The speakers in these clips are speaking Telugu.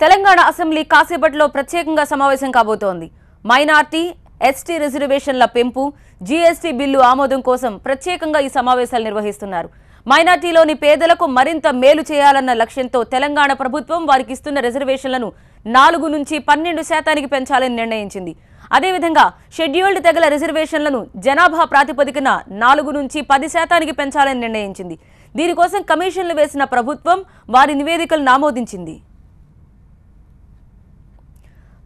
తెలంగాణ అసెంబ్లీ కాసేపట్లో ప్రత్యేకంగా సమావేశం కాబోతోంది. మైనార్టీ, ఎస్టీ రిజర్వేషన్ల పెంపు, జీఎస్టీ బిల్లు ఆమోదం కోసం ప్రత్యేకంగా ఈ సమావేశాలు నిర్వహిస్తున్నారు. మైనార్టీలోని పేదలకు మరింత మేలు చేయాలన్న లక్ష్యంతో తెలంగాణ ప్రభుత్వం వారికి ఇస్తున్న రిజర్వేషన్లను 4 నుంచి 12% పెంచాలని నిర్ణయించింది. అదేవిధంగా షెడ్యూల్డ్ తెగల రిజర్వేషన్లను జనాభా ప్రాతిపదికన 4 నుంచి 10% పెంచాలని నిర్ణయించింది. దీనికోసం కమిషన్లు వేసిన ప్రభుత్వం వారి నివేదికలను ఆమోదించింది.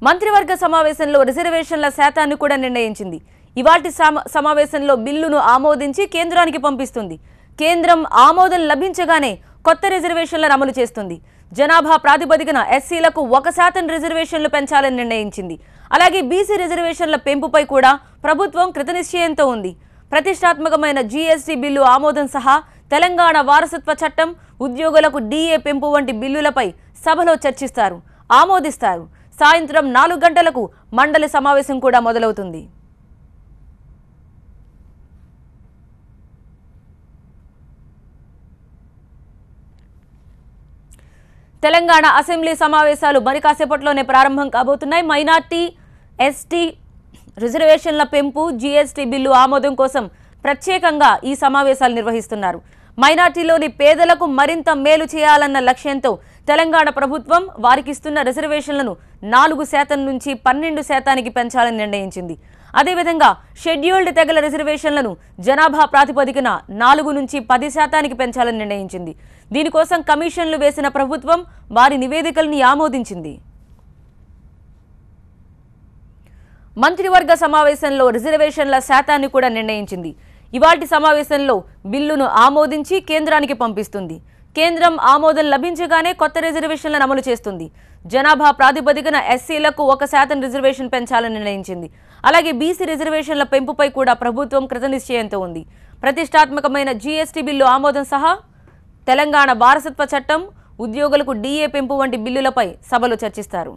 మంత్రివర్గ సమావేశంలో రిజర్వేషన్ల శాతాన్ని కూడా నిర్ణయించింది. ఇవాల్టి సమావేశంలో బిల్లును ఆమోదించి కేంద్రానికి పంపిస్తుంది. కేంద్రం ఆమోదం లభించగానే కొత్త రిజర్వేషన్లను అమలు చేస్తుంది. జనాభా ప్రాతిపదికన ఎస్సీలకు 1% రిజర్వేషన్లు పెంచాలని నిర్ణయించింది. అలాగే బీసీ రిజర్వేషన్ల పెంపుపై కూడా ప్రభుత్వం కృతనిశ్చయంతో ఉంది. ప్రతిష్టాత్మకమైన జీఎస్టీ బిల్లు ఆమోదం సహా తెలంగాణ వారసత్వ చట్టం, ఉద్యోగులకు డీఏ పెంపు వంటి బిల్లులపై సభలో చర్చిస్తారు, ఆమోదిస్తారు. సాయంత్రం 4 గంటలకు మండలి సమావేశం కూడా మొదలవుతుంది. తెలంగాణ అసెంబ్లీ సమావేశాలు మరి కాసేపట్లోనే ప్రారంభం కాబోతున్నాయి. మైనార్టీ, ఎస్టీ రిజర్వేషన్ల పెంపు, జీఎస్టీ బిల్లు ఆమోదం కోసం ప్రత్యేకంగా ఈ సమావేశాలు నిర్వహిస్తున్నారు. మైనార్టీలోని పేదలకు మరింత మేలు చేయాలన్న లక్ష్యంతో తెలంగాణ ప్రభుత్వం వారికి ఇస్తున్న రిజర్వేషన్లను 4% నుంచి 12% పెంచాలని నిర్ణయించింది. అదేవిధంగా షెడ్యూల్డ్ తెగల రిజర్వేషన్లను జనాభా ప్రాతిపదికన 4 నుంచి 10% పెంచాలని నిర్ణయించింది. దీనికోసం కమిషన్లు వేసిన ప్రభుత్వం వారి నివేదికల్ని ఆమోదించింది. మంత్రివర్గ సమావేశంలో రిజర్వేషన్ల శాతాన్ని కూడా నిర్ణయించింది. ఇవాల్టి సమావేశంలో బిల్లును ఆమోదించి కేంద్రానికి పంపిస్తుంది. కేంద్రం ఆమోదం లభించగానే కొత్త రిజర్వేషన్లను అమలు చేస్తుంది. జనాభా ప్రాతిపదికన ఎస్సీలకు 1% రిజర్వేషన్ పెంచాలని నిర్ణయించింది. అలాగే బీసీ రిజర్వేషన్ల పెంపుపై కూడా ప్రభుత్వం కృతనిశ్చయంతో ఉంది. ప్రతిష్టాత్మకమైన జీఎస్టీ బిల్లు ఆమోదం సహా తెలంగాణ వారసత్వ చట్టం, ఉద్యోగులకు డీఏ పెంపు వంటి బిల్లులపై సభలో చర్చిస్తారు.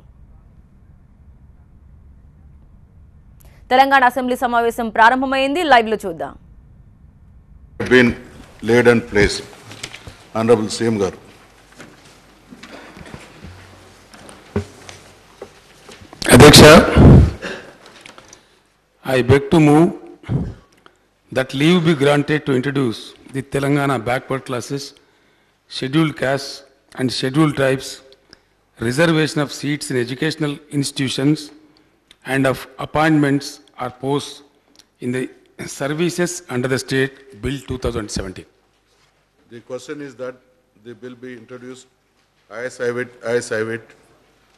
తెలంగాణ అసెంబ్లీ సమావేశం ప్రారంభమైంది. లైవ్ లో చూద్దాం. Been laid and placed. Honorable CM Garu. Adhyaksha, I beg to move that leave be granted to introduce the Telangana backward classes, scheduled castes and scheduled tribes, reservation of seats in educational institutions and of appointments or posts in the services under the state bill 2017. The question is that the bill be introduced. Ayes have it, ayes have it.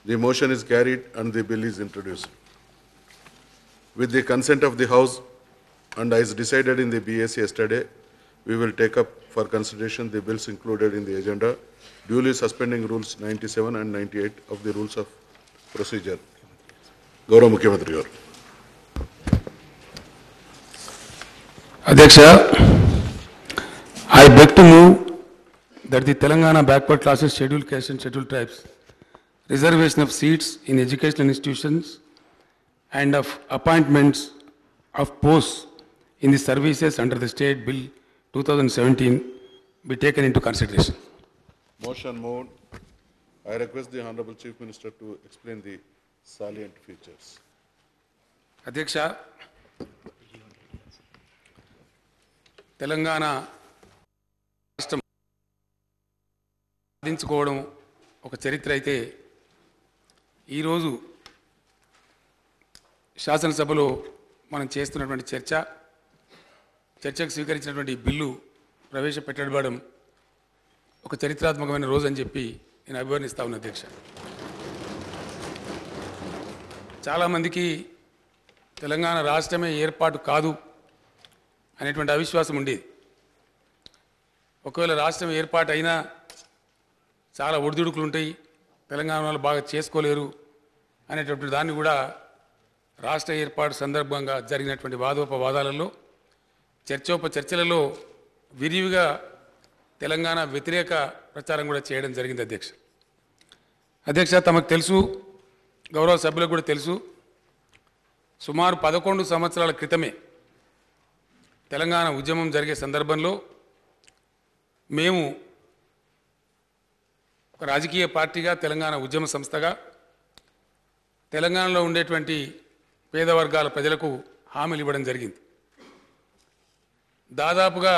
The motion is carried and the bill is introduced. With the consent of the House and as decided in the BSc yesterday, we will take up for consideration the bills included in the agenda, duly suspending rules 97 and 98 of the rules of procedure. Gaurav Mukhyamantri garu. Adhyaksha, I beg to move that the Telangana backward classes, scheduled castes and scheduled tribes, reservation of seats in educational institutions and of appointments of posts in the services under the state bill 2017 be taken into consideration. Motion moved. I request the Honorable Chief Minister to explain the salient features. Adhyaksha, Telangana రాష్ట్రం సాధించుకోవడం ఒక చరిత్ర అయితే ఈరోజు శాసనసభలో మనం చేస్తున్నటువంటి చర్చకు స్వీకరించినటువంటి బిల్లు ప్రవేశపెట్టబడడం ఒక చరిత్రాత్మకమైన రోజు అని చెప్పి నేను అభివర్ణిస్తా ఉన్నాను. అధ్యక్ష, చాలామందికి తెలంగాణ రాష్ట్రమే ఏర్పాటు కాదు అనేటువంటి అవిశ్వాసం ఉండేది. ఒకవేళ రాష్ట్రం ఏర్పాటు అయినా చాలా ఒడిదుడుకులు ఉంటాయి, తెలంగాణ వాళ్ళు బాగా చేసుకోలేరు అనేటువంటి దాన్ని కూడా రాష్ట్ర ఏర్పాటు సందర్భంగా జరిగినటువంటి వాదోపవాదాలలో చర్చలలో విరివిగా తెలంగాణ వ్యతిరేక ప్రచారం కూడా చేయడం జరిగింది. అధ్యక్ష, తమకు తెలుసు, గౌరవ సభ్యులకు కూడా తెలుసు, సుమారు 11 సంవత్సరాల క్రితమే తెలంగాణ ఉద్యమం జరిగే సందర్భంలో మేము ఒక రాజకీయ పార్టీగా తెలంగాణ ఉద్యమ సంస్థగా తెలంగాణలో ఉండేటువంటి పేద వర్గాల ప్రజలకు హామీలు ఇవ్వడం జరిగింది. దాదాపుగా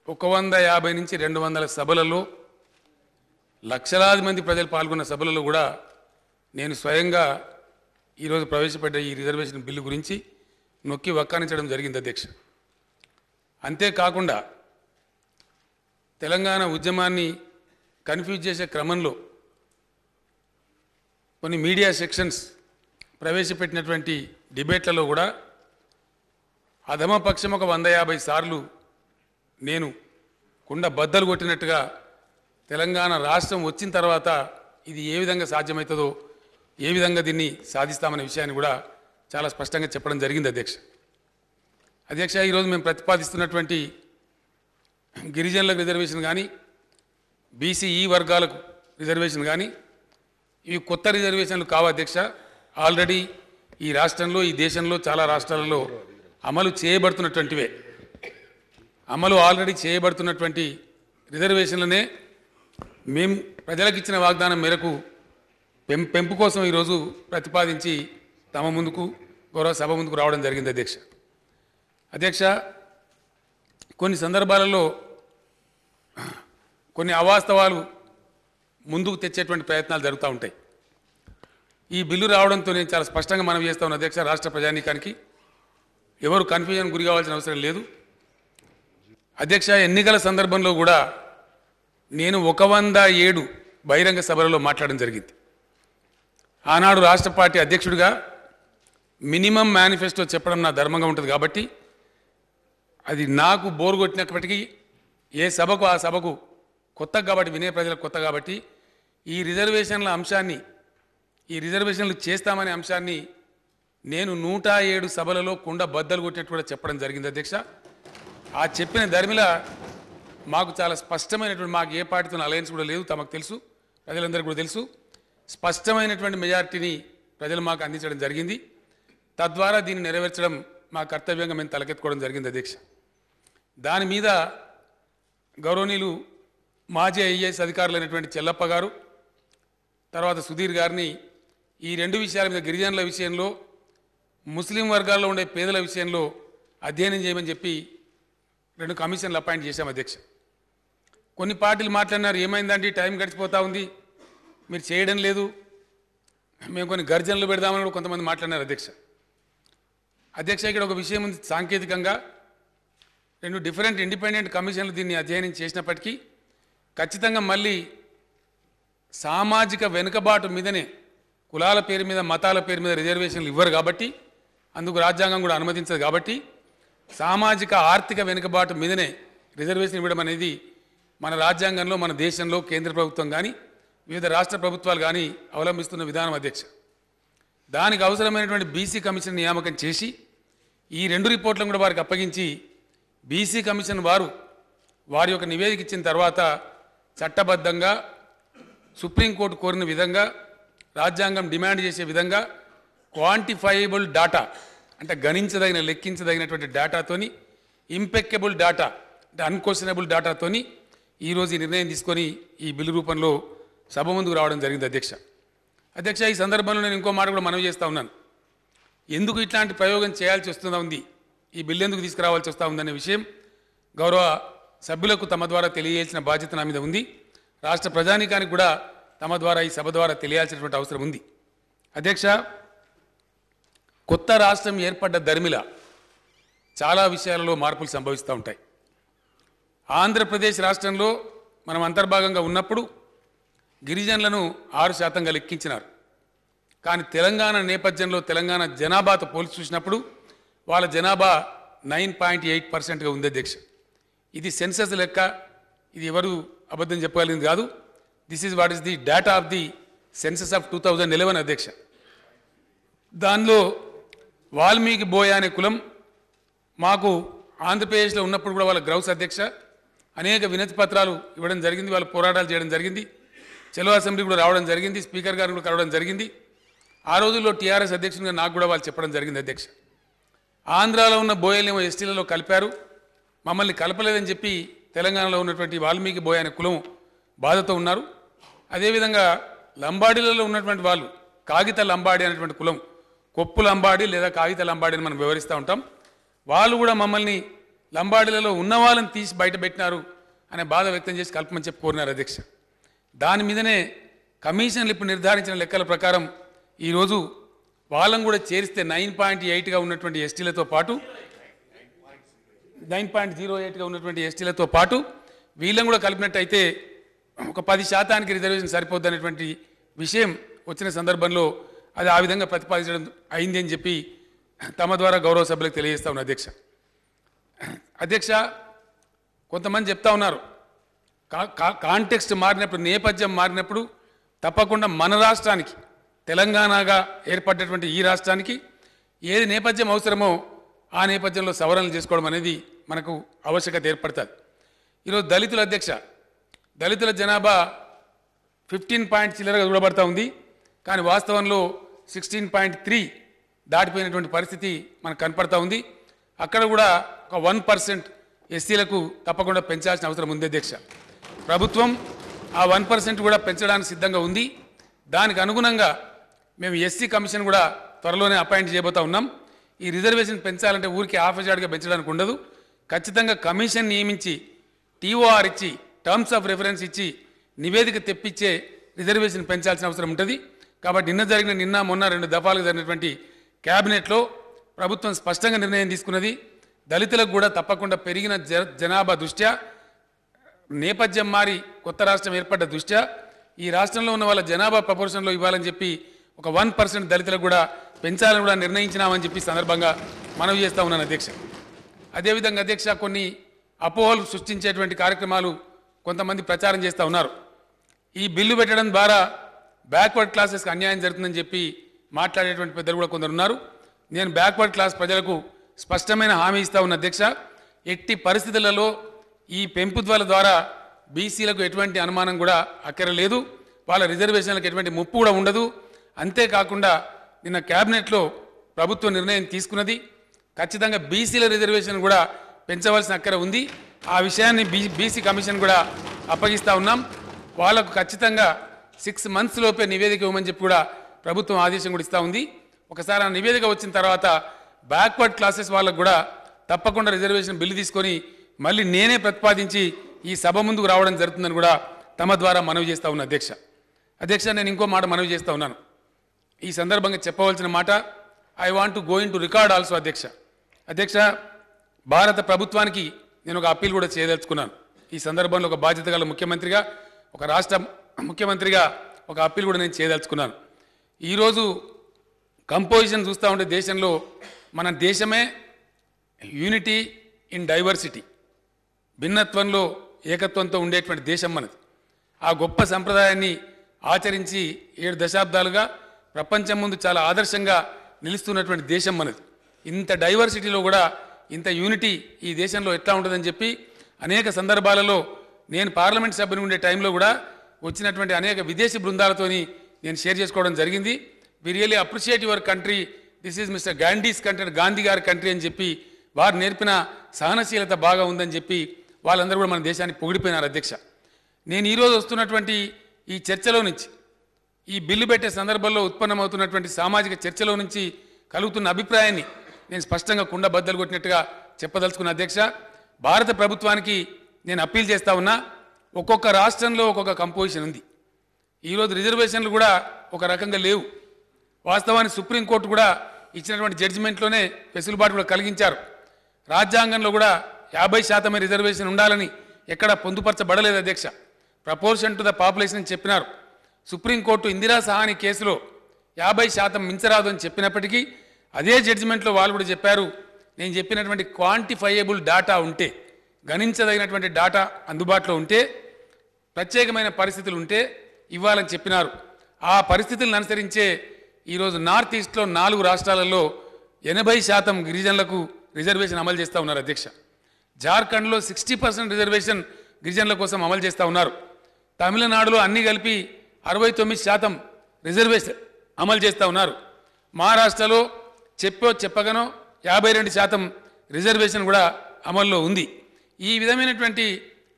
150 నుంచి 200 సభలలో లక్షలాది మంది ప్రజలు పాల్గొన్న సభలలో కూడా నేను స్వయంగా ఈరోజు ప్రవేశపెట్ట ఈ రిజర్వేషన్ బిల్లు గురించి నొక్కి వక్కానించడం జరిగింది అధ్యక్ష. అంతేకాకుండా తెలంగాణ ఉద్యమాన్ని కన్ఫ్యూజ్ చేసే క్రమంలో కొన్ని మీడియా సెక్షన్స్ ప్రవేశపెట్టినటువంటి డిబేట్లలో కూడా అధమపక్షం ఒక 150 సార్లు నేను కుండ బద్దలు కొట్టినట్టుగా తెలంగాణ రాష్ట్రం వచ్చిన తర్వాత ఇది ఏ విధంగా సాధ్యమవుతుందో, ఏ విధంగా దీన్ని సాధిస్తామనే విషయాన్ని కూడా చాలా స్పష్టంగా చెప్పడం జరిగింది అధ్యక్ష. అధ్యక్ష, ఈరోజు మేము ప్రతిపాదిస్తున్నటువంటి గిరిజనులకు రిజర్వేషన్ కానీ, బీసీఈ వర్గాలకు రిజర్వేషన్ కానీ ఇవి కొత్త రిజర్వేషన్లు కావు అధ్యక్ష. ఆల్రెడీ ఈ రాష్ట్రంలో, ఈ దేశంలో చాలా రాష్ట్రాలలో అమలు చేయబడుతున్నటువంటివే. అమలు ఆల్రెడీ చేయబడుతున్నటువంటి రిజర్వేషన్లనే మేము ప్రజలకు ఇచ్చిన వాగ్దానం మేరకు పెంపు కోసం ఈరోజు ప్రతిపాదించి తమ ముందుకు, గౌరవ సభ ముందుకు రావడం జరిగింది అధ్యక్ష. అధ్యక్ష, కొన్ని సందర్భాలలో కొన్ని అవాస్తవాలు ముందుకు తెచ్చేటువంటి ప్రయత్నాలు జరుగుతూ ఉంటాయి. ఈ బిల్లు రావడంతో నేను చాలా స్పష్టంగా మనవి చేస్తా ఉన్నాను అధ్యక్ష, రాష్ట్ర ప్రజానీకానికి ఎవరు కన్ఫ్యూజన్ గురి కావాల్సిన అవసరం లేదు అధ్యక్ష. ఎన్నికల సందర్భంలో కూడా నేను 107 బహిరంగ సభలలో మాట్లాడడం జరిగింది. ఆనాడు రాష్ట్ర పార్టీ అధ్యక్షుడిగా మినిమం మేనిఫెస్టో చెప్పడం నా ధర్మంగా ఉంటుంది కాబట్టి అది నాకు బోరు కొట్టినప్పటికీ ఏ సభకు ఆ సభకు కొత్త కాబట్టి, వినే ప్రజలకు కొత్త కాబట్టి ఈ రిజర్వేషన్ల అంశాన్ని, ఈ రిజర్వేషన్లు చేస్తామనే అంశాన్ని నేను 107 సభలలో కుండ బద్దలు కొట్టినట్టు కూడా చెప్పడం జరిగింది అధ్యక్ష. ఆ చెప్పిన ధర్మిల మాకు చాలా స్పష్టమైనటువంటి, మాకు ఏ పార్టీతో అలయన్స్ కూడా లేదు, తమకు తెలుసు, ప్రజలందరికీ కూడా తెలుసు. స్పష్టమైనటువంటి మెజారిటీని ప్రజలు మాకు అందించడం జరిగింది. తద్వారా దీన్ని నెరవేర్చడం మా కర్తవ్యంగా మేము తలకెత్తుకోవడం జరిగింది అధ్యక్ష. దాని మీద గౌరవనీయులు మాజీ ఐఏఎస్ అధికారులైనటువంటి చెల్లప్ప గారు, తర్వాత సుధీర్ గారిని ఈ 2 విషయాల మీద, గిరిజనుల విషయంలో, ముస్లిం వర్గాల్లో ఉండే పేదల విషయంలో అధ్యయనం చేయమని చెప్పి 2 కమిషన్లు అపాయింట్ చేశాం అధ్యక్ష. కొన్ని పార్టీలు మాట్లాడినారు, ఏమైందండి టైం గడిచిపోతూ ఉంది, మీరు చేయడం లేదు, మేము కొన్ని గర్జనలు పెడదామని కూడా కొంతమంది మాట్లాడినారు అధ్యక్ష. అధ్యక్ష, ఇక్కడ ఒక విషయం ఉంది. సాంకేతికంగా 2 డిఫరెంట్ ఇండిపెండెంట్ కమిషన్లు దీన్ని అధ్యయనం చేసినప్పటికీ ఖచ్చితంగా మళ్ళీ సామాజిక వెనుకబాటు మీదనే, కులాల పేరు మీద, మతాల పేరు మీద రిజర్వేషన్లు ఇవ్వరు కాబట్టి, అందుకు రాజ్యాంగం కూడా అనుమతించదు కాబట్టి సామాజిక ఆర్థిక వెనుకబాటు మీదనే రిజర్వేషన్ ఇవ్వడం అనేది మన రాజ్యాంగంలో, మన దేశంలో కేంద్ర ప్రభుత్వం కానీ వివిధ రాష్ట్ర ప్రభుత్వాలు కానీ అవలంబిస్తున్న విధానం అధ్యక్ష. దానికి అవసరమైనటువంటి బీసీ కమిషన్ నియామకం చేసి ఈ 2 రిపోర్ట్లను కూడా వారికి అప్పగించి బీసీ కమిషన్ వారి యొక్క నివేదిక ఇచ్చిన తర్వాత చట్టబద్ధంగా సుప్రీంకోర్టు కోరిన విధంగా, రాజ్యాంగం డిమాండ్ చేసే విధంగా క్వాంటిఫైయబుల్ డాటా, అంటే గణించదగిన, లెక్కించదగినటువంటి డేటాతోని, ఇంపెక్కబుల్ డాటా అంటే అన్క్వశ్చనబుల్ డాటాతోని ఈరోజు ఈ నిర్ణయం తీసుకొని ఈ బిల్లు రూపంలో సభ ముందుకు రావడం జరిగింది అధ్యక్ష. అధ్యక్ష, ఈ సందర్భంలో నేను ఇంకో మాట కూడా మనవి చేస్తూ ఉన్నాను. ఎందుకు ఇట్లాంటి ప్రయోగం చేయాల్సి వస్తుందా ఉంది, ఈ బిల్లు ఎందుకు తీసుకురావాల్సి వస్తూ ఉందనే విషయం గౌరవ సభ్యులకు తమ ద్వారా తెలియజేయాల్సిన బాధ్యత నా మీద ఉంది. రాష్ట్ర ప్రజానీకానికి కూడా తమ ద్వారా, ఈ సభ ద్వారా తెలియాల్సినటువంటి అవసరం ఉంది అధ్యక్ష. కొత్త రాష్ట్రం ఏర్పడ్డ ధర్మిల చాలా విషయాలలో మార్పులు సంభవిస్తూ ఉంటాయి. ఆంధ్రప్రదేశ్ రాష్ట్రంలో మనం అంతర్భాగంగా ఉన్నప్పుడు గిరిజనులను 6% లెక్కించినారు. కానీ తెలంగాణ నేపథ్యంలో, తెలంగాణ జనాభాతో పోల్చి చూసినప్పుడు వాళ్ళ జనాభా 9.8%గా ఉంది అధ్యక్ష. ఇది సెన్సస్ లెక్క, ఇది ఎవరు అబద్ధం చెప్పగలిగింది కాదు. This is what is the data of the census of 2011 అధ్యక్ష. దానిలో వాల్మీకి బోయ అనే కులం మాకు ఆంధ్రప్రదేశ్లో ఉన్నప్పుడు కూడా వాళ్ళ గ్రౌస్ అధ్యక్ష అనేక వినతి పత్రాలు ఇవ్వడం జరిగింది, వాళ్ళు పోరాటాలు చేయడం జరిగింది, చెలో అసెంబ్లీ కూడా రావడం జరిగింది, స్పీకర్ గారు కూడా కలవడం జరిగింది. ఆ రోజుల్లో టీఆర్ఎస్ అధ్యక్షునిగా నాకు కూడా వాళ్ళు చెప్పడం జరిగింది అధ్యక్ష. ఆంధ్రాలో ఉన్న బోయలేమో ఎస్టీలలో కలిపారు, మమ్మల్ని కలపలేదని చెప్పి తెలంగాణలో ఉన్నటువంటి వాల్మీకి బోయ అనే కులం బాధతో ఉన్నారు. అదేవిధంగా లంబాడీలలో ఉన్నటువంటి వాళ్ళు కాగిత లంబాడి అనేటువంటి కులం, కొప్పు లంబాడి లేదా కాగిత లంబాడి అని మనం వివరిస్తూ ఉంటాం. వాళ్ళు కూడా మమ్మల్ని లంబాడీలలో ఉన్న వాళ్ళని తీసి బయట పెట్టినారు అనే బాధ వ్యక్తం చేసి కల్పమని చెప్పి కోరినారు అధ్యక్ష. దాని మీదనే కమిషన్లు ఇప్పుడు నిర్ధారించిన లెక్కల ప్రకారం ఈరోజు వాళ్ళని కూడా చేరిస్తే 9.8గా ఉన్నటువంటి ఎస్టీలతో పాటు 9.08గా ఉన్నటువంటి ఎస్టీలతో పాటు వీళ్ళని కూడా కలిపినట్టయితే ఒక 10% రిజర్వేషన్ సరిపోద్ది అనేటువంటి విషయం వచ్చిన సందర్భంలో అది ఆ విధంగా ప్రతిపాదించడం అయింది అని చెప్పి తమ ద్వారా గౌరవ సభ్యులకు తెలియజేస్తా ఉన్నా అధ్యక్ష. అధ్యక్ష, కొంతమంది చెప్తా ఉన్నారు కాంటెక్స్ట్ మారినప్పుడు, నేపథ్యం మారినప్పుడు తప్పకుండా మన రాష్ట్రానికి, తెలంగాణగా ఏర్పడ్డటువంటి ఈ రాష్ట్రానికి ఏది నేపథ్యం అవసరమో ఆ నేపథ్యంలో సవరణలు చేసుకోవడం అనేది మనకు ఆవశ్యకత ఏర్పడుతుంది. ఈరోజు దళితుల అధ్యక్ష, దళితుల జనాభా 15 చిల్లరగా చూడబడతా ఉంది. కానీ వాస్తవంలో 16.3 దాటిపోయినటువంటి పరిస్థితి మనకు కనపడతా ఉంది. అక్కడ కూడా ఒక 1% ఎస్సీలకు తప్పకుండా పెంచాల్సిన అవసరం ఉంది అధ్యక్ష. ప్రభుత్వం ఆ 1% కూడా పెంచడానికి సిద్ధంగా ఉంది. దానికి అనుగుణంగా మేము ఎస్సీ కమిషన్ కూడా త్వరలోనే అపాయింట్ చేయబోతా ఉన్నాం. ఈ రిజర్వేషన్ పెంచాలంటే ఊరికి ఆఫీజాడ్గా పెంచడానికి ఉండదు. ఖచ్చితంగా కమిషన్ నియమించి టీఓఆర్ ఇచ్చి టర్మ్స్ ఆఫ్ రెఫరెన్స్ ఇచ్చి నివేదిక తెప్పించే రిజర్వేషన్ పెంచాల్సిన అవసరం ఉంటుంది. కాబట్టి నిన్న మొన్న 2 దఫాలుగా జరిగినటువంటి క్యాబినెట్లో ప్రభుత్వం స్పష్టంగా నిర్ణయం తీసుకున్నది. దళితులకు కూడా తప్పకుండా పెరిగిన జనాభా దృష్ట్యా, నేపథ్యం మారి కొత్త రాష్ట్రం ఏర్పడ్డ దృష్ట్యా ఈ రాష్ట్రంలో ఉన్న వాళ్ళ జనాభా ప్రపోర్షన్లో ఇవ్వాలని చెప్పి ఒక 1% దళితులకు కూడా పెంచాలని కూడా నిర్ణయించినామని చెప్పి సందర్భంగా మనవి చేస్తూ ఉన్నాను అధ్యక్ష. అదేవిధంగా అధ్యక్ష, కొన్ని అపోహలు సృష్టించేటువంటి కార్యక్రమాలు కొంతమంది ప్రచారం చేస్తూ ఉన్నారు. ఈ బిల్లు పెట్టడం ద్వారా బ్యాక్వర్డ్ క్లాసెస్కి అన్యాయం జరుగుతుందని చెప్పి మాట్లాడేటువంటి పెద్దలు కూడా కొందరు ఉన్నారు. నేను బ్యాక్వర్డ్ క్లాస్ ప్రజలకు స్పష్టమైన హామీ ఇస్తా ఉన్న అధ్యక్ష, ఎట్టి పరిస్థితులలో ఈ పెంపుదల ద్వారా బీసీలకు ఎటువంటి అనుమానం కూడా అక్కరలేదు. వాళ్ళ రిజర్వేషన్లకు ఎటువంటి ముప్పు కూడా ఉండదు. అంతేకాకుండా నిన్న క్యాబినెట్లో ప్రభుత్వం నిర్ణయం తీసుకున్నది. ఖచ్చితంగా బీసీల రిజర్వేషన్ కూడా పెంచవలసిన అక్కర ఉంది. ఆ విషయాన్ని బీసీ కమిషన్ కూడా అప్పగిస్తూ ఉన్నాం. వాళ్ళకు ఖచ్చితంగా 6 months లోపే నివేదిక ఇవ్వమని చెప్పి కూడా ప్రభుత్వం ఆదేశం కూడా ఇస్తూ ఉంది. ఒకసారి ఆ నివేదిక వచ్చిన తర్వాత బ్యాక్వర్డ్ క్లాసెస్ వాళ్ళకు కూడా తప్పకుండా రిజర్వేషన్ బిల్లు తీసుకొని మళ్ళీ నేనే ప్రతిపాదించి ఈ సభ ముందుకు రావడం జరుగుతుందని కూడా తమ ద్వారా మనవి చేస్తూ ఉన్నా అధ్యక్ష. నేను ఇంకో మాట మనవి చేస్తూ ఉన్నాను. ఈ సందర్భంగా చెప్పవలసిన మాట I want to go in to record also అధ్యక్ష. భారత ప్రభుత్వానికి నేను ఒక అప్పీల్ కూడా చేయదలుచుకున్నాను. ఈ సందర్భంలో ఒక బాధ్యత గల ముఖ్యమంత్రిగా, ఒక రాష్ట్ర ముఖ్యమంత్రిగా ఒక అప్పీల్ కూడా నేను చేయదలుచుకున్నాను. ఈరోజు కంపోజిషన్ చూస్తూ ఉంటే దేశంలో మన దేశమే యూనిటీ ఇన్ డైవర్సిటీ, భిన్నత్వంలో ఏకత్వంతో ఉండేటువంటి దేశం మనది. ఆ గొప్ప సంప్రదాయాన్ని ఆచరించి 7 దశాబ్దాలుగా ప్రపంచం ముందు చాలా ఆదర్శంగా నిలుస్తున్నటువంటి దేశం మనది. ఇంత డైవర్సిటీలో కూడా ఇంత యూనిటీ ఈ దేశంలో ఎట్లా ఉంటుందని చెప్పి అనేక సందర్భాలలో నేను పార్లమెంట్ సభ్యుని ఉండే టైంలో కూడా వచ్చినటువంటి అనేక విదేశీ బృందాలతోని నేను షేర్ చేసుకోవడం జరిగింది. We really appreciate your country, this is Mr Gandhi's country, Gandhi గారి కంట్రీ అని చెప్పి వారు నేర్పిన సహనశీలత బాగా ఉందని చెప్పి వాళ్ళందరూ కూడా మన దేశాన్ని పొగిడిపోయినారు అధ్యక్ష. నేను ఈరోజు వస్తున్నటువంటి ఈ చర్చలో నుంచి, ఈ బిల్లు పెట్టే సందర్భంలో ఉత్పన్నమవుతున్నటువంటి సామాజిక చర్చలో నుంచి కలుగుతున్న అభిప్రాయాన్ని నేను స్పష్టంగా కుండ బద్దలు కొట్టినట్టుగా చెప్పదలుచుకున్న అధ్యక్ష. భారత ప్రభుత్వానికి నేను అప్పీల్ చేస్తా ఉన్నా, ఒక్కొక్క రాష్ట్రంలో ఒక్కొక్క కంపోజిషన్ ఉంది. ఈరోజు రిజర్వేషన్లు కూడా ఒక రకంగా లేవు. వాస్తవానికి సుప్రీంకోర్టు కూడా ఇచ్చినటువంటి జడ్జిమెంట్లోనే వెసులుబాటు కూడా కలిగించారు. రాజ్యాంగంలో కూడా 50% రిజర్వేషన్ ఉండాలని ఎక్కడ పొందుపరచబడలేదు అధ్యక్ష. ప్రపోర్షన్ టు ద పాపులేషన్ అని చెప్పినారు. సుప్రీంకోర్టు ఇందిరా సహాని కేసులో 50% మించరాదు అని చెప్పినప్పటికీ అదే జడ్జిమెంట్లో వాళ్ళు కూడా చెప్పారు, నేను చెప్పినటువంటి క్వాంటిఫైయబుల్ డాటా ఉంటే, గణించదగినటువంటి డాటా అందుబాటులో ఉంటే, ప్రత్యేకమైన పరిస్థితులు ఉంటే ఇవ్వాలని చెప్పినారు. ఆ పరిస్థితులను అనుసరించే ఈరోజు నార్త్ ఈస్ట్లో 4 రాష్ట్రాలలో 80% గిరిజనులకు రిజర్వేషన్ అమలు చేస్తూ ఉన్నారు అధ్యక్ష. జార్ఖండ్లో 60% రిజర్వేషన్ గిరిజనుల కోసం అమలు చేస్తూ ఉన్నారు. తమిళనాడులో అన్ని కలిపి 69% రిజర్వేషన్ అమలు చేస్తూ ఉన్నారు. మహారాష్ట్రలో చెప్పగనో 52% రిజర్వేషన్ కూడా అమల్లో ఉంది. ఈ విధమైనటువంటి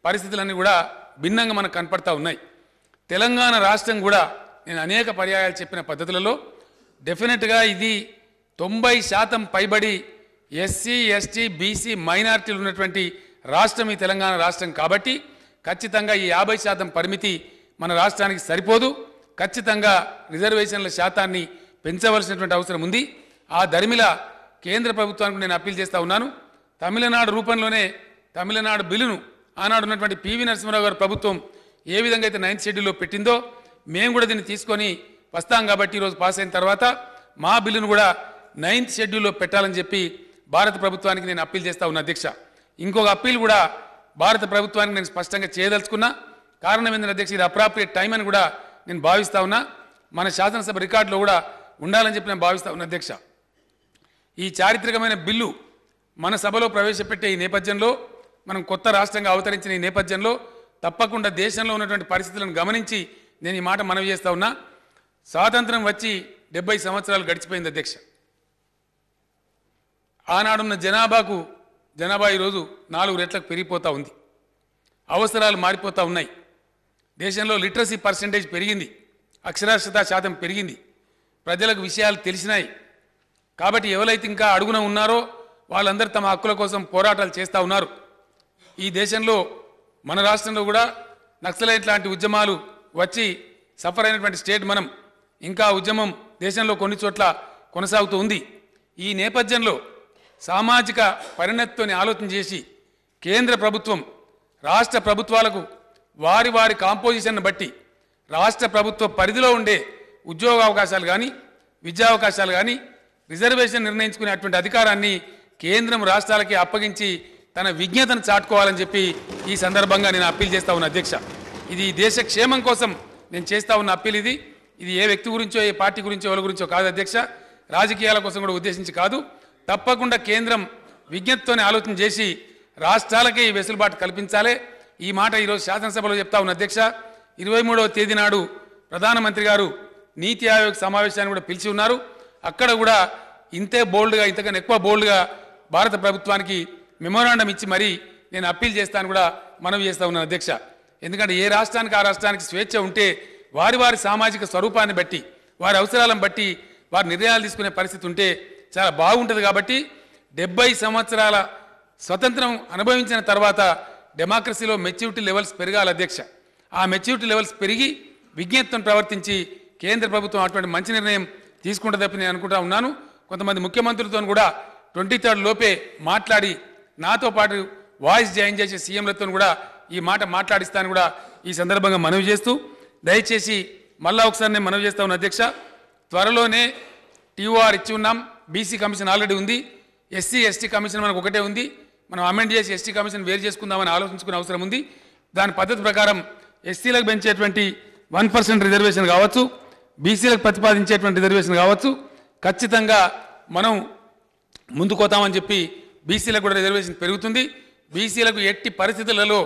పరిస్థితులన్నీ కూడా భిన్నంగా మనకు కనపడతా ఉన్నాయి. తెలంగాణ రాష్ట్రం కూడా నేను అనేక పర్యాయాలు చెప్పిన పద్ధతులలో డెఫినెట్గా ఇది 90% పైబడి ఎస్సీ ఎస్టీ బీసీ మైనారిటీలు ఉన్నటువంటి రాష్ట్రం ఈ తెలంగాణ రాష్ట్రం కాబట్టి ఖచ్చితంగా ఈ 50% పరిమితి మన రాష్ట్రానికి సరిపోదు. ఖచ్చితంగా రిజర్వేషన్ల శాతాన్ని పెంచవలసినటువంటి అవసరం ఉంది. ఆ ధర్మిల కేంద్ర ప్రభుత్వానికి నేను అప్పీల్ చేస్తూ ఉన్నాను. తమిళనాడు రూపంలోనే తమిళనాడు బిల్లును ఆనాడు ఉన్నటువంటి పివి నరసింహారావు గారి ప్రభుత్వం ఏ విధంగా అయితే 9th షెడ్యూల్లో పెట్టిందో మేము కూడా దీన్ని తీసుకొని వస్తాం కాబట్టి ఈరోజు పాస్ అయిన తర్వాత మా బిల్లును కూడా 9th షెడ్యూల్లో పెట్టాలని చెప్పి భారత ప్రభుత్వానికి నేను అప్పీల్ చేస్తా ఉన్నా అధ్యక్ష. ఇంకొక అప్పీల్ కూడా భారత ప్రభుత్వానికి నేను స్పష్టంగా చేయదలుచుకున్నా. కారణం ఏంటంటే అధ్యక్ష, ఇది అప్రాప్రియేట్ టైం అని కూడా నేను భావిస్తా ఉన్నా. మన శాసనసభ రికార్డులో కూడా ఉండాలని చెప్పి నేను భావిస్తా ఉన్నా అధ్యక్ష. ఈ చారిత్రకమైన బిల్లు మన సభలో ప్రవేశపెట్టే ఈ నేపథ్యంలో, మనం కొత్త రాష్ట్రంగా అవతరించిన ఈ నేపథ్యంలో తప్పకుండా దేశంలో ఉన్నటువంటి పరిస్థితులను గమనించి నేను ఈ మాట మనవి చేస్తా ఉన్నా. స్వాతంత్రం వచ్చి 70 సంవత్సరాలు గడిచిపోయింది అధ్యక్ష. ఆనాడున్న జనాభా ఈరోజు 4 రెట్లకు పెరిగిపోతూ ఉంది. అవసరాలు మారిపోతూ ఉన్నాయి. దేశంలో లిటరసీ పర్సెంటేజ్ పెరిగింది, అక్షరాస్యత శాతం పెరిగింది, ప్రజలకు విషయాలు తెలిసినాయి. కాబట్టి ఎవరైతే ఇంకా అడుగున ఉన్నారో వాళ్ళందరూ తమ హక్కుల కోసం పోరాటాలు చేస్తూ ఉన్నారు. ఈ దేశంలో మన రాష్ట్రంలో కూడా నక్సలైట్ లాంటి ఉద్యమాలు వచ్చి సఫర్ అయినటువంటి స్టేట్ మనం. ఇంకా ఉద్యమం దేశంలో కొన్ని చోట్ల కొనసాగుతూ ఉంది. ఈ నేపథ్యంలో సామాజిక పరిణతితో ఆలోచన చేసి కేంద్ర ప్రభుత్వం రాష్ట్ర ప్రభుత్వాలకు వారి వారి కాంపోజిషన్ను బట్టి రాష్ట్ర ప్రభుత్వ పరిధిలో ఉండే ఉద్యోగ అవకాశాలు కానీ విద్యా అవకాశాలు కానీ రిజర్వేషన్ నిర్ణయించుకునే అటువంటి అధికారాన్ని కేంద్రం రాష్ట్రాలకి అప్పగించి తన విజ్ఞతను చాటుకోవాలని చెప్పి ఈ సందర్భంగా నేను అప్పీల్ చేస్తా ఉన్నా అధ్యక్ష. ఇది దేశ క్షేమం కోసం నేను చేస్తా ఉన్న అప్పీల్. ఇది ఏ వ్యక్తి గురించో ఏ పార్టీ గురించో ఎవరి గురించో కాదు అధ్యక్ష, రాజకీయాల కోసం కూడా ఉద్దేశించి కాదు. తప్పకుండా కేంద్రం విజ్ఞతతోనే ఆలోచన చేసి రాష్ట్రాలకే ఈ వెసులుబాటు కల్పించాలి. ఈ మాట ఈరోజు శాసనసభలో చెప్తా ఉన్న అధ్యక్ష. 23వ తేదీ నాడు ప్రధానమంత్రి గారు నీతి ఆయోగ్ సమావేశాన్ని కూడా పిలిచి ఉన్నారు. అక్కడ కూడా ఇంతే బోల్డ్గా, ఇంతకన్నా ఎక్కువ బోల్డ్గా భారత ప్రభుత్వానికి మెమోరాండం ఇచ్చి మరీ నేను అప్పీల్ చేస్తాను కూడా మనవి చేస్తా ఉన్నాను అధ్యక్ష. ఎందుకంటే ఏ రాష్ట్రానికి ఆ రాష్ట్రానికి స్వేచ్ఛ ఉంటే వారి వారి సామాజిక స్వరూపాన్ని బట్టి వారి అవసరాలను బట్టి వారి నిర్ణయాలు తీసుకునే పరిస్థితి ఉంటే చాలా బాగుంటుంది. కాబట్టి 70 సంవత్సరాల స్వతంత్రం అనుభవించిన తర్వాత డెమోక్రసీలో మెచ్యూరిటీ లెవెల్స్ పెరగాలి అధ్యక్ష. ఆ మెచ్యూరిటీ లెవెల్స్ పెరిగి విజ్ఞతతో ప్రవర్తించి కేంద్ర ప్రభుత్వం అటువంటి మంచి నిర్ణయం తీసుకుంటుందని నేను అనుకుంటా ఉన్నాను. కొంతమంది ముఖ్యమంత్రులతో కూడా 23rd లోపే మాట్లాడి నాతో పాటు వాయిస్ జాయిన్ చేసే సీఎంలతో కూడా ఈ మాట మాట్లాడిస్తాను కూడా ఈ సందర్భంగా మనవి చేస్తూ, దయచేసి మళ్ళా ఒకసారి నేను మనవి చేస్తా ఉన్న అధ్యక్ష, త్వరలోనే టీఓఆర్ ఇచ్చి ఉన్నాం. బీసీ కమిషన్ ఆల్రెడీ ఉంది. ఎస్సీ ఎస్టీ కమిషన్ మనకు ఒకటే ఉంది. మనం అమెండ్ చేసి ఎస్టీ కమిషన్ వేరు చేసుకుందామని ఆలోచించుకునే అవసరం ఉంది. దాని పద్ధతి ప్రకారం ఎస్సీలకు పెంచేటువంటి 1% రిజర్వేషన్ కావచ్చు, బీసీలకు ప్రతిపాదించేటువంటి రిజర్వేషన్ కావచ్చు, ఖచ్చితంగా మనం ముందుకోతామని చెప్పి బీసీలకు కూడా రిజర్వేషన్ పెరుగుతుంది. బీసీలకు ఎట్టి పరిస్థితులలో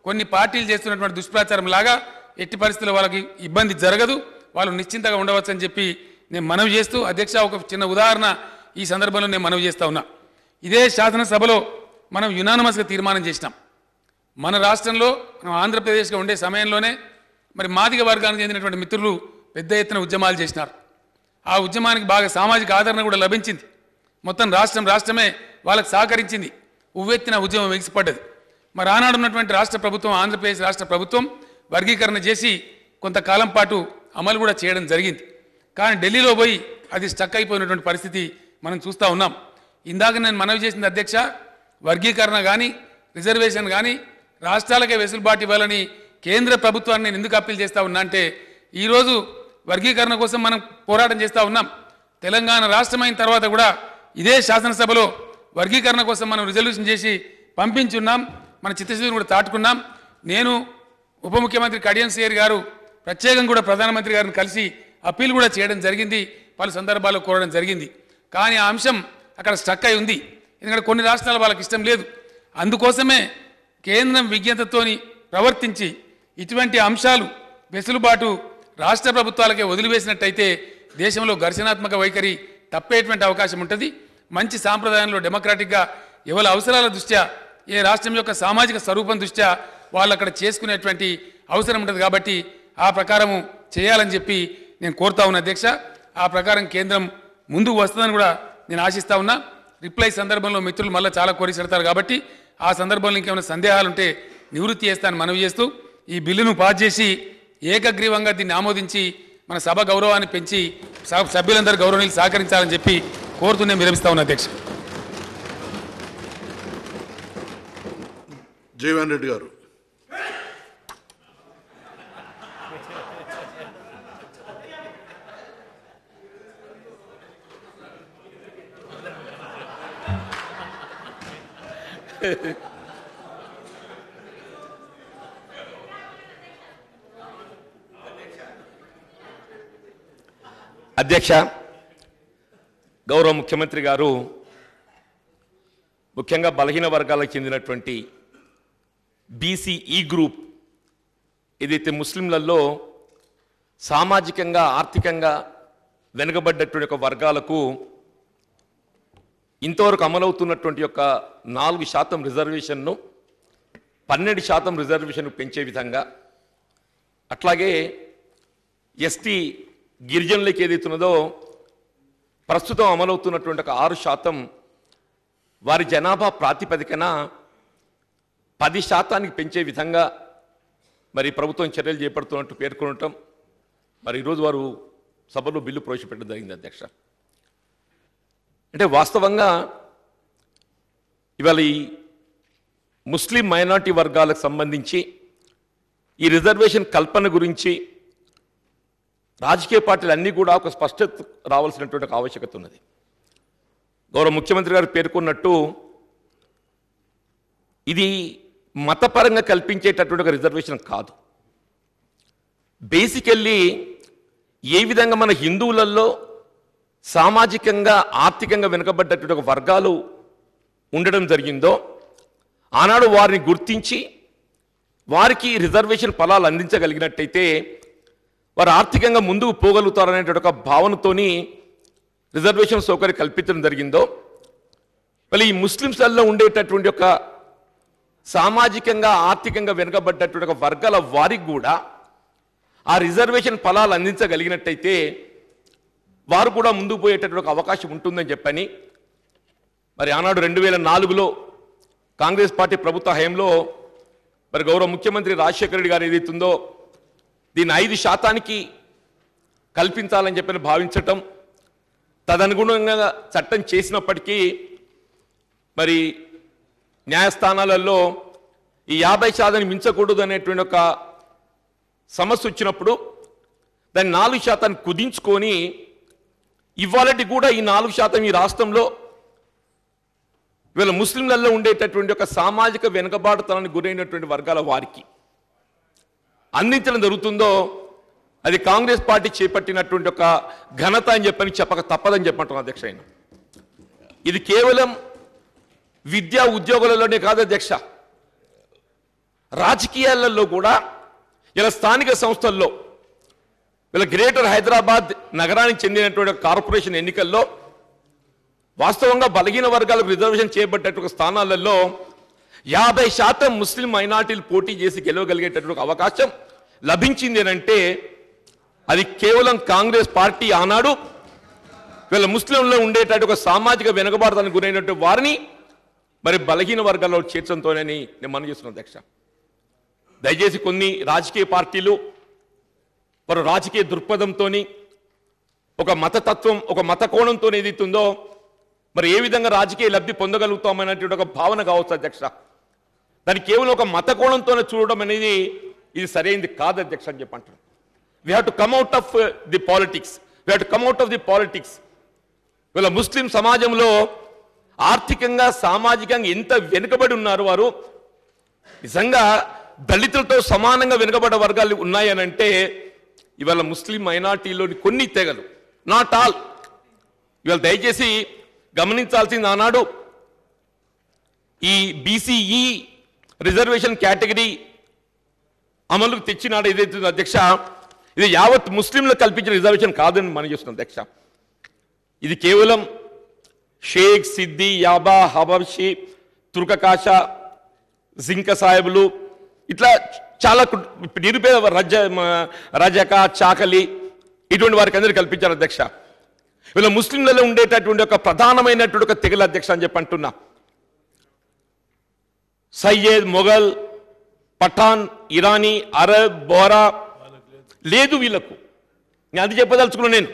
కొన్ని పార్టీలు చేస్తున్నటువంటి దుష్ప్రచారం లాగా ఎట్టి పరిస్థితుల్లో వాళ్ళకి ఇబ్బంది జరగదు, వాళ్ళు నిశ్చింతగా ఉండవచ్చు అని చెప్పి నేను మనవి చేస్తూ, అధ్యక్ష ఒక చిన్న ఉదాహరణ ఈ సందర్భంలో నేను మనవి చేస్తా ఉన్నా. ఇదే శాసనసభలో మనం యునానిమస్గా తీర్మానం చేసినాం. మన రాష్ట్రంలో మనం ఆంధ్రప్రదేశ్గా ఉండే సమయంలోనే మరి మాదిగ వర్గానికి చెందినటువంటి మిత్రులు పెద్ద ఎత్తున ఉద్యమాలు చేసినారు. ఆ ఉద్యమానికి బాగా సామాజిక ఆదరణ కూడా లభించింది. మొత్తం రాష్ట్రమే వాళ్ళకి సహకరించింది. ఉవ్వెత్తిన ఉద్యమం ఎగిసిపడ్డది. మరి ఆనాడు ఉన్నటువంటి రాష్ట్ర ప్రభుత్వం, ఆంధ్రప్రదేశ్ రాష్ట్ర ప్రభుత్వం వర్గీకరణ చేసి కొంతకాలం పాటు అమలు కూడా చేయడం జరిగింది. కానీ ఢిల్లీలో పోయి అది స్టక్ అయిపోయినటువంటి పరిస్థితి మనం చూస్తూ ఉన్నాం. ఇందాక నేను మనవి చేసింది అధ్యక్ష, వర్గీకరణ కానీ రిజర్వేషన్ కానీ రాష్ట్రాలకే వెసులుబాటు ఇవ్వాలని కేంద్ర ప్రభుత్వాన్ని నేను ఎందుకు అప్పీల్ చేస్తూ ఉన్నా అంటే, ఈరోజు వర్గీకరణ కోసం మనం పోరాటం చేస్తూ ఉన్నాం. తెలంగాణ రాష్ట్రమైన తర్వాత కూడా ఇదే శాసనసభలో వర్గీకరణ కోసం మనం రిజల్యూషన్ చేసి పంపించున్నాం. మన చిత్తశుద్ధిని కూడా చాటుకున్నాం. నేను ఉప ముఖ్యమంత్రి కడియం శ్రీహరి గారు ప్రత్యేకంగా కూడా ప్రధానమంత్రి గారిని కలిసి అప్పీల్ కూడా చేయడం జరిగింది, పలు సందర్భాల్లో కోరడం జరిగింది. కానీ ఆ అంశం అక్కడ స్టక్ అయి ఉంది. ఎందుకంటే కొన్ని రాష్ట్రాలు వాళ్ళకి ఇష్టం లేదు. అందుకోసమే కేంద్రం విజ్ఞతతోని ప్రవర్తించి ఇటువంటి అంశాలు వెసులుబాటు రాష్ట్ర ప్రభుత్వాలకే వదిలివేసినట్టయితే దేశంలో ఘర్షణాత్మక వైఖరి తప్పేటువంటి అవకాశం ఉంటుంది. మంచి సాంప్రదాయంలో డెమోక్రాటిక్గా ఎవరి అవసరాల దృష్ట్యా, ఏ రాష్ట్రం యొక్క సామాజిక స్వరూపం దృష్ట్యా వాళ్ళు అక్కడ చేసుకునేటువంటి అవసరం ఉంటుంది కాబట్టి ఆ ప్రకారము చేయాలని చెప్పి నేను కోరుతా ఉన్నా అధ్యక్ష. ఆ ప్రకారం కేంద్రం ముందుకు వస్తుందని కూడా నేను ఆశిస్తా ఉన్నా. రిప్లై సందర్భంలో మిత్రులు మళ్ళీ చాలా కోరిసెడతారు కాబట్టి ఆ సందర్భంలో ఇంకేమైనా సందేహాలు ఉంటే నివృత్తి చేస్తానని మనవి చేస్తూ ఈ బిల్లును పాస్ చేసి ఏకగ్రీవంగా దీన్ని ఆమోదించి మన సభ గౌరవాన్ని పెంచి సభ్యులందరూ గౌరవనీయులు సహకరించాలని చెప్పి కోరుతూ నేను విరమిస్తా ఉన్నా అధ్యక్ష. జీవన్ రెడ్డి గారు. అధ్యక్ష, గౌరవ ముఖ్యమంత్రి గారు ముఖ్యంగా బలహీన వర్గాలకు చెందినటువంటి బీసీఈ గ్రూప్ ఏదైతే ముస్లింలలో సామాజికంగా ఆర్థికంగా వెనుకబడ్డటువంటి ఒక వర్గాలకు ఇంతవరకు అమలవుతున్నటువంటి యొక్క 4% రిజర్వేషన్ను 12% రిజర్వేషన్ పెంచే విధంగా, అట్లాగే ఎస్టీ గిరిజనులకు ఏదైతున్నదో ప్రస్తుతం అమలవుతున్నటువంటి ఒక 6% వారి జనాభా ప్రాతిపదికన 10% పెంచే విధంగా మరి ప్రభుత్వం చర్యలు చేపడుతున్నట్టు పేర్కొనటం, మరి ఈరోజు వారు సభలో బిల్లు ప్రవేశపెట్టడం జరిగింది అధ్యక్ష. అంటే వాస్తవంగా ఇవాళ ఈ ముస్లిం మైనారిటీ వర్గాలకు సంబంధించి ఈ రిజర్వేషన్ కల్పన గురించి రాజకీయ పార్టీలు అన్నీ కూడా ఒక స్పష్టత రావాల్సినటువంటి ఒక ఆవశ్యకత ఉన్నది. గౌరవ ముఖ్యమంత్రి గారు పేర్కొన్నట్టు ఇది మతపరంగా కల్పించేటటువంటి ఒక రిజర్వేషన్ కాదు. బేసికల్లీ ఏ విధంగా మన హిందువులలో సామాజికంగా ఆర్థికంగా వెనుకబడ్డటువంటి ఒక వర్గాలు ఉండడం జరిగిందో ఆనాడు వారిని గుర్తించి వారికి రిజర్వేషన్ ఫలాలు అందించగలిగినట్టయితే వారు ఆర్థికంగా ముందుకు పోగలుగుతారనేటువంటి ఒక భావనతోని రిజర్వేషన్ సౌకర్యం కల్పించడం జరిగిందో, మళ్ళీ ఈ ముస్లింస్లలో ఉండేటటువంటి ఒక సామాజికంగా ఆర్థికంగా వెనుకబడ్డటువంటి ఒక వర్గాల వారికి కూడా ఆ రిజర్వేషన్ ఫలాలు అందించగలిగినట్టయితే వారు కూడా ముందుకు పోయేటటువంటి ఒక అవకాశం ఉంటుందని చెప్పని మరి ఆనాడు 2004లో కాంగ్రెస్ పార్టీ ప్రభుత్వ హయాంలో మరి గౌరవ ముఖ్యమంత్రి రాజశేఖర రెడ్డి గారు ఏదైతుందో దీన్ని 5% కల్పించాలని చెప్పని భావించటం, తదనుగుణంగా చట్టం చేసినప్పటికీ మరి న్యాయస్థానాలలో ఈ 50% మించకూడదు అనేటువంటి ఒక సమస్య వచ్చినప్పుడు దాన్ని 4% కుదించుకొని ఇవాళటి కూడా ఈ 4% ఈ రాష్ట్రంలో ఇవాళ ముస్లింలలో ఉండేటటువంటి ఒక సామాజిక వెనుకబాటుతనానికి గురైనటువంటి వర్గాల వారికి అందించడం జరుగుతుందో అది కాంగ్రెస్ పార్టీ చేపట్టినటువంటి ఒక ఘనత అని చెప్పక తప్పదని చెప్పంటున్నాను అధ్యక్ష. ఇది కేవలం విద్యా ఉద్యోగులలోనే కాదు అధ్యక్ష, రాజకీయాలలో కూడా ఇలా స్థానిక సంస్థల్లో ఇలా గ్రేటర్ హైదరాబాద్ నగరానికి చెందినటువంటి కార్పొరేషన్ ఎన్నికల్లో వాస్తవంగా బలహీన వర్గాలకు రిజర్వేషన్ చేయబడ్డటువంటి స్థానాలలో 50% ముస్లిం మైనార్టీలు పోటీ చేసి గెలవగలిగేటటువంటి అవకాశం లభించింది అంటే అది కేవలం కాంగ్రెస్ పార్టీ ఆనాడు వీళ్ళ ముస్లింలో ఉండేటటువంటి ఒక సామాజిక వెనుకబాటుతనానికి గురైనటువంటి వారిని మరి బలహీన వర్గాల్లో చేర్చడంతోనని నేను మనం చేస్తున్నాను అధ్యక్ష. దయచేసి కొన్ని రాజకీయ పార్టీలు వారు రాజకీయ దృక్పథంతో ఒక మతతత్వం ఒక మత కోణంతో ఏదైతుందో మరి ఏ విధంగా రాజకీయ లబ్ధి పొందగలుగుతామనేటువంటి ఒక భావన కావచ్చు అధ్యక్ష. దాన్ని కేవలం ఒక మత కోణంతోనే చూడడం అనేది ఇది సరైనది కాదు అధ్యక్ష అని చెప్పంటారు. We have to come out of the politics, we have to come out of the politics. వీళ్ళ ముస్లిం సమాజంలో ఆర్థికంగా సామాజికంగా ఎంత వెనుకబడి ఉన్నారు వారు, నిజంగా దళితులతో సమానంగా వెనుకబడ్డ వర్గాలు ఉన్నాయనంటే ఇవాళ ముస్లిం మైనార్టీలోని కొన్ని తెగలు, నాట్ ఆల్. ఇవాళ దయచేసి గమనించాల్సింది ఆనాడు ఈ బీసీఈ రిజర్వేషన్ కేటగిరీ అమలుకు తెచ్చినాడు ఏదైతే అధ్యక్ష, ఇది యావత్ ముస్లింలకు కల్పించిన రిజర్వేషన్ కాదని మనం చేస్తున్నాం అధ్యక్ష. ఇది కేవలం షేక్, సిద్ది, యాబా, హబర్షి, తుర్కకాష, జింక సాహెబులు, ఇట్లా చాలా నిరుపేద రజక చాకలి ఇటువంటి వారికి అందరూ కల్పించారు అధ్యక్ష. వీళ్ళ ముస్లింలలో ఉండేటటువంటి ఒక ప్రధానమైనటువంటి ఒక తెగల అధ్యక్ష అని చెప్పి అంటున్నా. సయ్యద్, మొఘల్, పఠాన్, ఇరానీ, అరబ్, బోరా లేదు వీళ్ళకు. నేను అది చెప్పదలుచుకున్నాను. నేను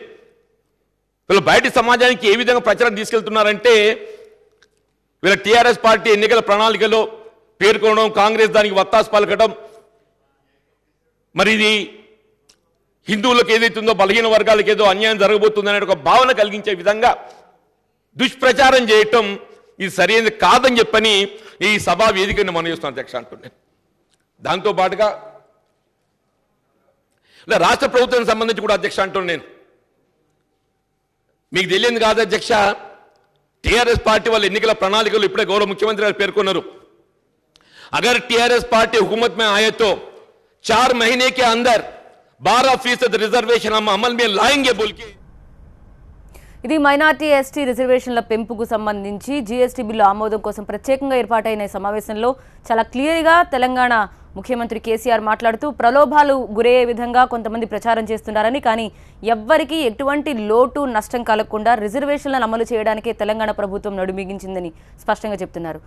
వీళ్ళు బయటి సమాజానికి ఏ విధంగా ప్రచారం తీసుకెళ్తున్నారంటే వీళ్ళ టీఆర్ఎస్ పార్టీ ఎన్నికల ప్రణాళికలో పేర్కొనడం, కాంగ్రెస్ దానికి వత్తాసు పలకడం, మరి ఇది హిందువులకు ఏదైతుందో బలహీన వర్గాలకు ఏదో అన్యాయం జరగబోతుందనే ఒక భావన కలిగించే విధంగా దుష్ప్రచారం చేయటం ఇది సరైనది కాదని చెప్పని ఈ సభా వేదికను మనం చేస్తున్నాం అధ్యక్ష అంటున్నాను. దాంతోపాటుగా రాష్ట్ర ప్రభుత్వానికి సంబంధించి కూడా అధ్యక్ష అంటున్నాను నేను. మీకు తెలియదు కాదు అధ్యక్ష, టీఆర్ఎస్ పార్టీ వాళ్ళ ఎన్నికల ప్రణాళికలు ఇప్పుడే గౌరవ ముఖ్యమంత్రి గారు పేర్కొన్నారు. अगर टीआरएस पार्टी हुकूमत में आए तो 4 महीने के अंदर 12% रिजर्वेशन हम अमल में लाएंगे बोल के ఇది మైనార్టీ ఎస్టీ రిజర్వేషన్ల పెంపుకు సంబంధించి జీఎస్టీ బిల్లు ఆమోదం కోసం ప్రత్యేకంగా ఏర్పాటైన సమావేశంలో చాలా క్లియర్గా తెలంగాణ ముఖ్యమంత్రి కేసీఆర్ మాట్లాడుతూ ప్రలోభాలు గురయ్యే విధంగా కొంతమంది ప్రచారం చేస్తున్నారని, కానీ ఎవ్వరికీ ఎటువంటి లోటు నష్టం కలగకుండా రిజర్వేషన్లను అమలు చేయడానికే తెలంగాణ ప్రభుత్వం నడుమిగించిందని స్పష్టంగా చెప్తున్నారు.